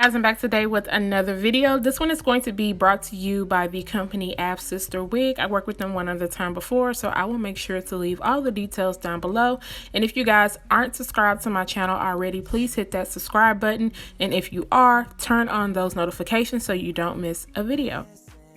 Guys, I'm back today with another video. This one is going to be brought to you by the company Afsisterwig. I worked with them one other time before, so I will make sure to leave all the details down below. And if you guys aren't subscribed to my channel already, please hit that subscribe button. And if you are, turn on those notifications so you don't miss a video.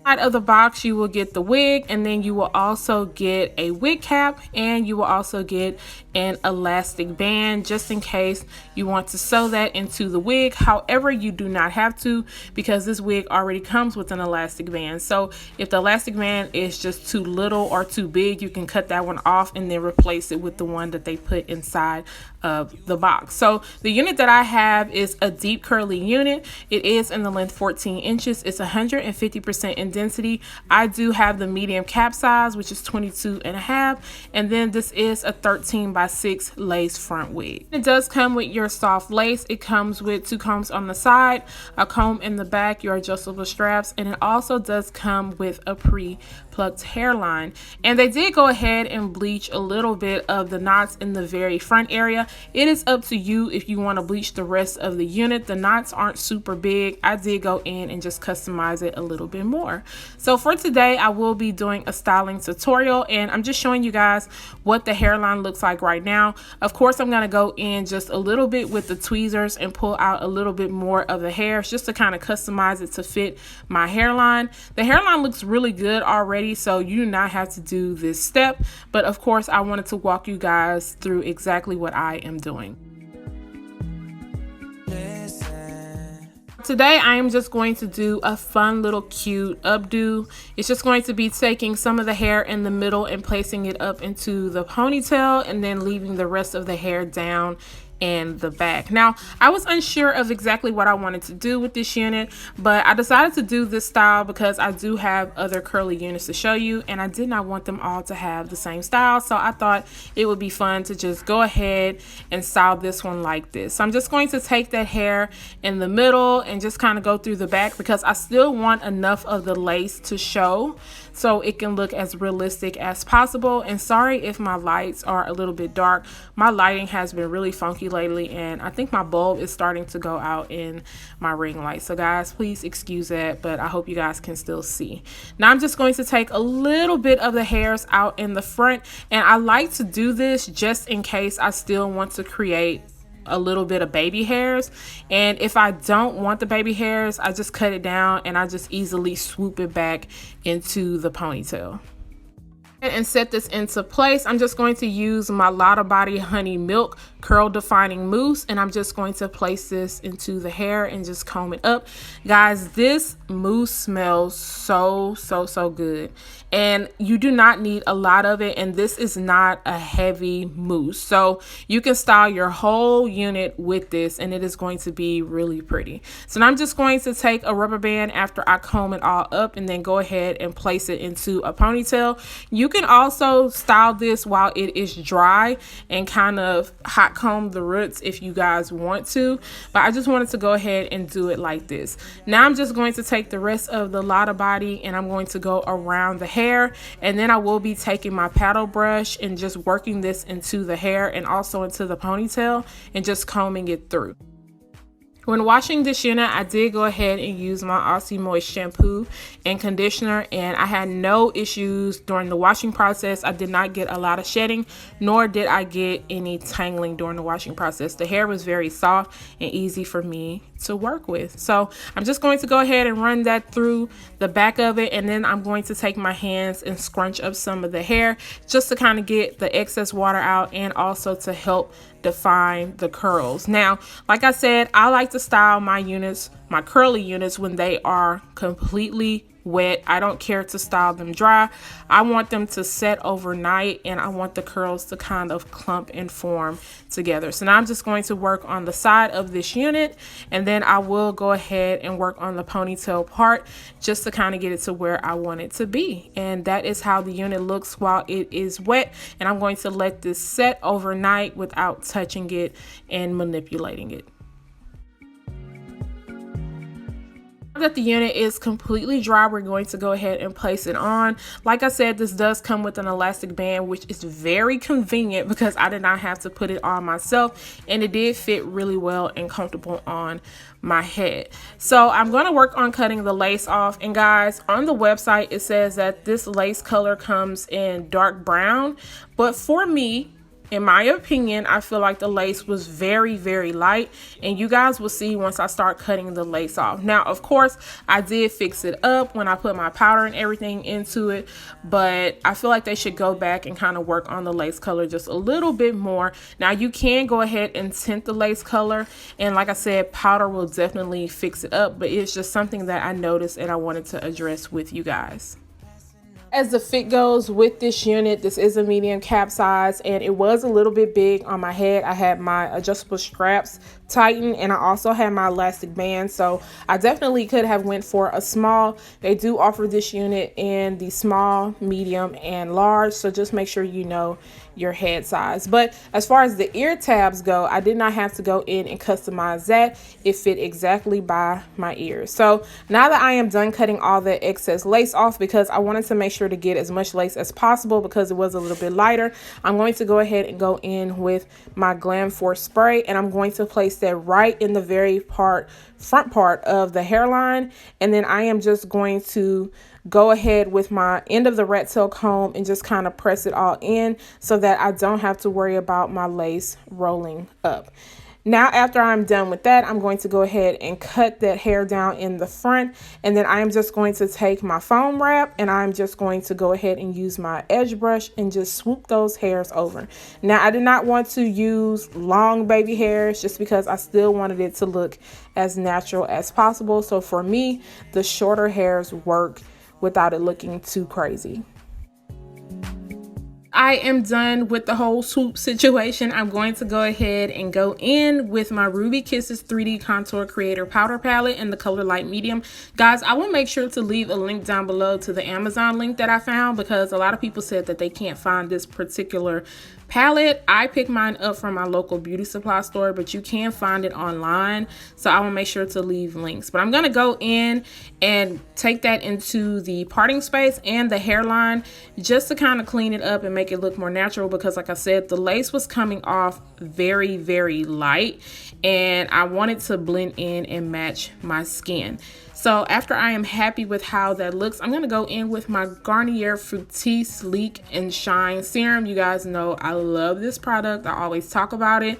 Out of the box, you will get the wig, and then you will also get a wig cap, and you will also get an elastic band just in case you want to sew that into the wig. However, you do not have to, because this wig already comes with an elastic band. So if the elastic band is just too little or too big, you can cut that one off and then replace it with the one that they put inside of the box. So the unit that I have is a deep curly unit. It is in the length 14 inches. It's 150% in density. I do have the medium cap size, which is 22.5, and then this is a 13x6 lace front wig. It does come with your soft lace. It comes with 2 combs on the side, a comb in the back, your adjustable straps, and it also does come with a pre-plucked hairline. And they did go ahead and bleach a little bit of the knots in the very front area. It is up to you if you want to bleach the rest of the unit. The knots aren't super big. I did go in and just customize it a little bit more. So for today, I will be doing a styling tutorial, and I'm just showing you guys what the hairline looks like right now. Of course, I'm going to go in just a little bit with the tweezers and pull out a little bit more of the hair just to kind of customize it to fit my hairline. The hairline looks really good already, so you do not have to do this step, but of course I wanted to walk you guys through exactly what I am doing. Today I am just going to do a fun little cute updo. It's just going to be taking some of the hair in the middle and placing it up into the ponytail, and then leaving the rest of the hair down and the back. Now, I was unsure of exactly what I wanted to do with this unit, but I decided to do this style because I do have other curly units to show you, and I did not want them all to have the same style. So I thought it would be fun to just go ahead and style this one like this. So I'm just going to take that hair in the middle and just kind of go through the back, because I still want enough of the lace to show so it can look as realistic as possible. And sorry if my lights are a little bit dark. My lighting has been really funky lately, and I think my bulb is starting to go out in my ring light. So guys, please excuse that, but I hope you guys can still see. Now I'm just going to take a little bit of the hairs out in the front, and I like to do this just in case I still want to create a little bit of baby hairs. And if I don't want the baby hairs, I just cut it down and I just easily swoop it back into the ponytail. And set this into place. I'm just going to use my Lotta Body Honey Milk Curl Defining Mousse, and I'm just going to place this into the hair and just comb it up. Guys, this mousse smells so good, and you do not need a lot of it, and this is not a heavy mousse, so you can style your whole unit with this, and it is going to be really pretty. So now I'm just going to take a rubber band after I comb it all up, and then go ahead and place it into a ponytail. You can also style this while it is dry and kind of hot comb the roots if you guys want to, but I just wanted to go ahead and do it like this. Now I'm just going to take the rest of the Lotta Body and I'm going to go around the hair, and then I will be taking my paddle brush and just working this into the hair and also into the ponytail and just combing it through. When washing this unit, I did go ahead and use my Aussie Moist shampoo and conditioner, and I had no issues during the washing process. I did not get a lot of shedding, nor did I get any tangling during the washing process. The hair was very soft and easy for me to work with. So I'm just going to go ahead and run that through the back of it, and then I'm going to take my hands and scrunch up some of the hair just to kind of get the excess water out and also to help define the curls. Now, like I said, I like to style my units, my curly units, when they are completely wet. I don't care to style them dry. I want them to set overnight, and I want the curls to kind of clump and form together. So now I'm just going to work on the side of this unit, and then I will go ahead and work on the ponytail part just to kind of get it to where I want it to be. And that is how the unit looks while it is wet, and I'm going to let this set overnight without touching it and manipulating it. Now that the unit is completely dry, we're going to go ahead and place it on. Like I said, this does come with an elastic band, which is very convenient because I did not have to put it on myself, and it did fit really well and comfortable on my head. So I'm going to work on cutting the lace off. And guys, on the website it says that this lace color comes in dark brown, but for me, in my opinion, I feel like the lace was very, very light, and you guys will see once I start cutting the lace off. Now, of course, I did fix it up when I put my powder and everything into it, but I feel like they should go back and kind of work on the lace color just a little bit more. Now, you can go ahead and tint the lace color, and like I said, powder will definitely fix it up, but it's just something that I noticed and I wanted to address with you guys. As the fit goes with this unit, this is a medium cap size, and it was a little bit big on my head. I had my adjustable straps tightened, and I also had my elastic band, so I definitely could have went for a small. They do offer this unit in the small, medium, and large, so just make sure you know your head size. But as far as the ear tabs go, I did not have to go in and customize that. It fit exactly by my ears. So now that I am done cutting all the excess lace off, because I wanted to make sure to get as much lace as possible because it was a little bit lighter, I'm going to go ahead and go in with my Glam Force spray, and I'm going to place that right in the very front part of the hairline, and then I am just going to go ahead with my end of the rat tail comb and just kind of press it all in so that I don't have to worry about my lace rolling up. Now, after I'm done with that, I'm going to go ahead and cut that hair down in the front, and then I am just going to take my foam wrap and I'm just going to go ahead and use my edge brush and just swoop those hairs over. Now, I did not want to use long baby hairs just because I still wanted it to look as natural as possible. So for me, the shorter hairs work without it looking too crazy. I am done with the whole swoop situation. I'm going to go ahead and go in with my Ruby Kisses 3D Contour Creator Powder Palette in the color light medium. Guys, I will make sure to leave a link down below to the Amazon link that I found, because a lot of people said that they can't find this particular palette. I picked mine up from my local beauty supply store, but you can find it online, so I will make sure to leave links. But I'm going to go in and take that into the parting space and the hairline just to kind of clean it up and make it look more natural, because like I said, the lace was coming off very, very light, and I wanted to blend in and match my skin. So after I am happy with how that looks, I'm going to go in with my Garnier Fructis Sleek and Shine Serum. You guys know I love this product. I always talk about it.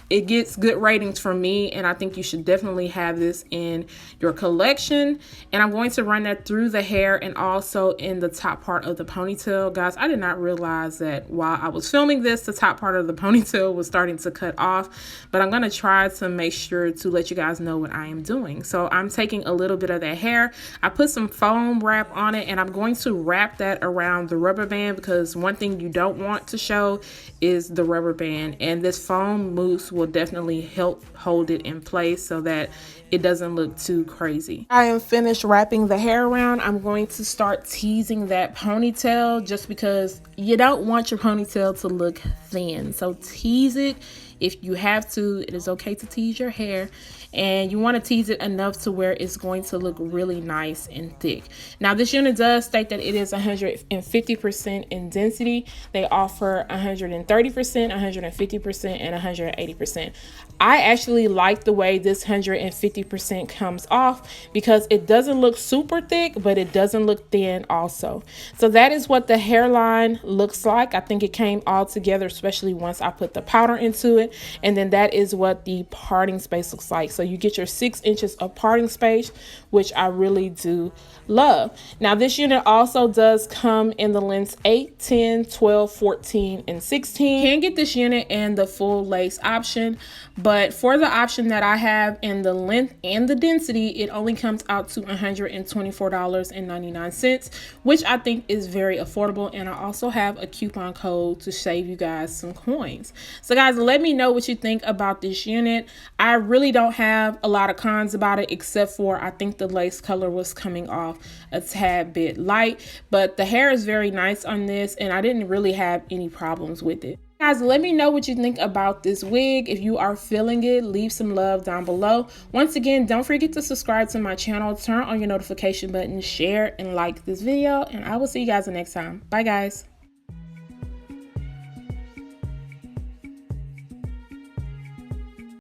It gets good ratings from me, and I think you should definitely have this in your collection. And I'm going to run that through the hair and also in the top part of the ponytail. Guys, I did not realize that while I was filming this, the top part of the ponytail was starting to cut off, but I'm going to try to make sure to let you guys know what I am doing. So I'm taking a little bit of that hair. I put some foam wrap on it, and I'm going to wrap that around the rubber band, because one thing you don't want to show is the rubber band, and this foam mousse will definitely help hold it in place so that it doesn't look too crazy. I am finished wrapping the hair around. I'm going to start teasing that ponytail, just because you don't want your ponytail to look thin. So tease it if you have to. It is okay to tease your hair, and you want to tease it enough to where it's going to look really nice and thick. Now, this unit does state that it is 150% in density. They offer 130%, 150%, and 180%. I actually like the way this 150% comes off, because it doesn't look super thick, but it doesn't look thin also. So that is what the hairline looks like. I think it came all together, especially once I put the powder into it. And then that is what the parting space looks like. So you get your 6 inches of parting space, which I really do love. Now, this unit also does come in the lengths 8, 10, 12, 14, and 16. You can get this unit in the full lace option, but for the option that I have in the length and the density, it only comes out to $124.99, which I think is very affordable. And I also have a coupon code to save you guys some coins. So guys, let me know what you think about this unit. I really don't have a lot of cons about it, except for I think the lace color was coming off a tad bit light, but the hair is very nice on this, and I didn't really have any problems with it. Guys, let me know what you think about this wig. If you are feeling it, leave some love down below. Once again, don't forget to subscribe to my channel, turn on your notification button, share and like this video, and I will see you guys the next time. Bye guys.